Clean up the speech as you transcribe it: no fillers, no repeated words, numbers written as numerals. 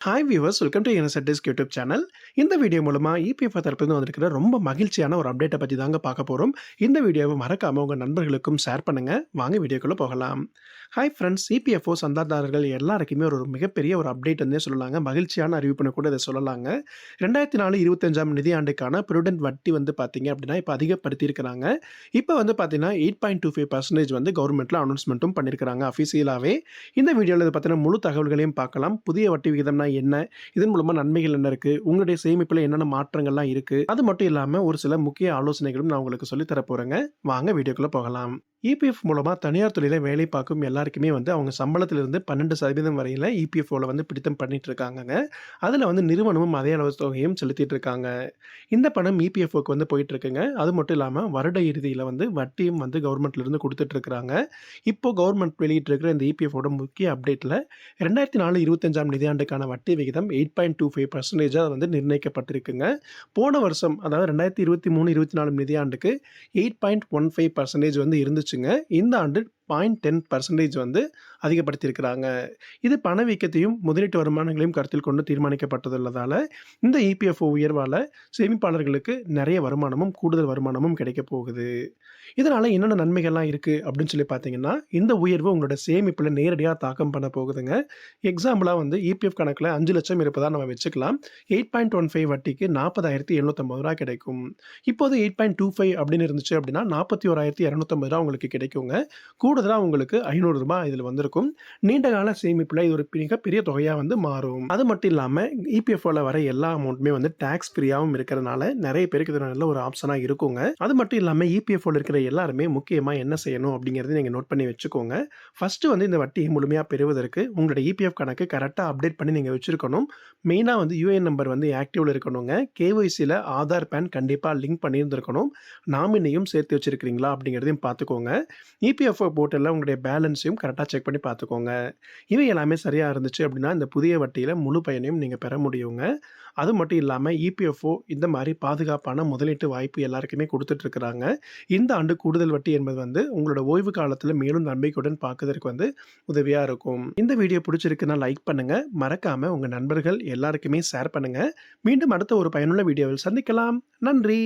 Hi viewers, welcome to NSR desk YouTube channel. இந்த video மூலமா EPF தரப்பிலிருந்து வந்திருக்கிற ரொம்ப மகிழ்ச்சியான ஒரு அப்டேட்டை பத்தி தாங்க பார்க்க போறோம். இந்த வீடியோவை மறக்காம உங்க நண்பர்களுக்கும் ஷேர் பண்ணுங்க. வாங்க வீடியோக்குள்ள போகலாம். ஹாய் ஃப்ரெண்ட்ஸ், இபிஎஃப்ஓ சந்தாதாரர்கள் எல்லாருக்குமே ஒரு மிகப்பெரிய ஒரு அப்டேட் வந்து சொல்லலாங்க. மகிழ்ச்சியான அறிவிப்புன்னு கூட இதை சொல்லலாங்க. 2024-25 நிதியாண்டுக்கான ப்ரூடென்ட் வட்டி வந்து பார்த்தீங்க அப்படின்னா, இப்ப அதிகப்படுத்தியிருக்கிறாங்க. இப்ப வந்து பார்த்தீங்கன்னா 8.25% வந்து கவர்மெண்ட்ல அனௌன்ஸ்மென்ட்டும் பண்ணியிருக்கிறாங்க அஃபிஷியலாவே. இந்த வீடியோல இத பத்தின முழு தகவல்களையும் பார்க்கலாம். புதிய வட்டி விகிதம்னா என்ன? இதன் மூலமா நன்மைகள் என்ன இருக்கு? உங்களுடைய சேமிப்புல என்னென்ன மாற்றங்கள்லாம் இருக்கு? அது மட்டும் இல்லாம ஒரு சில முக்கிய ஆலோசனைகளும் நான் உங்களுக்கு சொல்லி தர போறேங்க. வாங்க வீடியோக்குள்ள போகலாம். இபிஎஃப் மூலமா தனியார் துறையில வேலை பார்க்கும் எல்லாருக்குமே வந்து அவங்க சம்பளத்திலிருந்து 12% வரையில இபிஎஃப்ஓல வந்து பிடித்தம் பண்ணிட்டு இருக்காங்கங்க. அதுல வந்து நிறுவனமும் அதே அளவு தொகையும் செலுத்திட்டு இருக்காங்க. இந்த பணம் இபிஎஃப்ஓக்கு வந்து போயிட்டு இருக்குங்க. அது மட்டும் இல்லாம வருட இறுதியில வந்து வட்டியும் வந்து கவர்மெண்ட்ல இருந்து குடுத்துட்டு இருக்காங்க. இப்போ கவர்மெண்ட் வெளியிட்டிருக்கிற இந்த இபிஎஃப்ஓட முக்கிய அப்டேட்ல 2024-25 நிதியாண்டுக்கான வட்டி விகிதம் 8.25% வந்து நிர்ணயிக்கப்பட்டிருக்குங்க. போன வருஷம் அதாவது 2023-24 நிதியாண்டுக்கு 8.15% வந்து இருந்துச்சுங்க. இந்த ஆண்டு 0.10% வந்து அதிகப்படுத்தியிருக்கிறாங்க. இது பணவீக்கத்தையும் முதலீட்டு வருமானங்களையும் கருத்தில் கொண்டு தீர்மானிக்கப்பட்டுள்ளதால இந்த இபிஎஃப்ஓ உயர்வால சேமிப்பாளர்களுக்கு நிறைய வருமானமும் கூடுதல் வருமானமும் கிடைக்கப் போகுது. இதனால என்னென்ன நன்மைகள்லாம் இருக்கு அப்படின்னு சொல்லி பார்த்தீங்கன்னா, இந்த உயர்வு உங்களோட சேமிப்புல நேரடியா தாக்கம் பண்ண போகுதுங்க. எக்ஸாம்பிளா வந்து இபிஎஃப் கணக்குல 5,00,000 இருப்பதா நம்ம வச்சுக்கலாம். 8.15 வட்டிக்கு ரூ. 40,750 கிடைக்கும். இப்போது 8.25 அப்படின்னு இருந்துச்சு அப்படின்னா ரூ. 41,250 உங்களுக்கு கிடைக்குங்க. கூடுதலா உங்களுக்கு ரூ. 500 இதுல வந்திருக்கும். நீண்ட கால சேமிப்புல இது ஒரு மிகப்பெரிய தொகையா வந்து மாறும். அது மட்டும் இல்லாம இபிஎஃப்ஓல வர எல்லா அமௌண்ட்டுமே வந்து டாக்ஸ் ஃப்ரீயாவும் இருக்கிறதுனால நிறைய பேருக்கு இது நல்ல ஒரு ஆப்ஷனா இருக்குங்க. அது மட்டும் இல்லாம இபிஎஃப்ஓல இருக்கிற எல்லாருமே முக்கியமா என்ன செய்யணும் அப்படிங்கிறத நீங்க நோட் பண்ணி வச்சுக்கோங்க. ஃபர்ஸ்ட் வந்து இந்த வட்டியை முழுமையா பெறுவதற்கு உங்களுடைய இபிஎஃப் கணக்கு கரெக்ட்டா அப்டேட் பண்ணி நீங்க வச்சிருக்கணும். மெயினா வந்து யுஏஎன் நம்பர் வந்து ஆக்டிவ்ல இருக்கணுங்க. கேஒய்சில ஆதார், பான் கண்டிப்பா லிங்க் பண்ணியிருந்திருக்கணும். நாமினியும் சேர்த்து வச்சிருக்கிறீங்களா அப்படிங்கிறதையும் பார்த்துக்கோங்க. இபிஎஃப்ஓ போர்ட்டல்ல உங்களுடைய பேலன்ஸையும் கரெக்ட்டா செக் பண்ணி பார்த்துக்கோங்க. இவை எல்லாமே சரியா இருந்துச்சு அப்படின்னா, இந்த புதிய வட்டியில முழு பயனையும் நீங்க பெற முடியுங்க. அது மட்டும் இல்லாம இபிஎஃப்ஓ இந்த மாரி பாதுகாப்பான முதலீட்டு வாய்ப்பு எல்லாருக்குமே குடுத்துட்டு இருக்கிறாங்க. இந்த ஆண்டு கூடுதல் வட்டி என்பது வந்து உங்களோட ஓய்வு காலத்துல மேலும் நம்பிக்கையுடன் பார்க்கறதற்கு வந்து உதவியா இருக்கும். இந்த வீடியோ பிடிச்சிருக்குன்னா லைக் பண்ணுங்க. மறக்காம உங்க நண்பர்கள் எல்லாருக்குமே ஷேர் பண்ணுங்க. மீண்டும் அடுத்த ஒரு பயனுள்ள வீடியோவில் சந்திக்கலாம். நன்றி.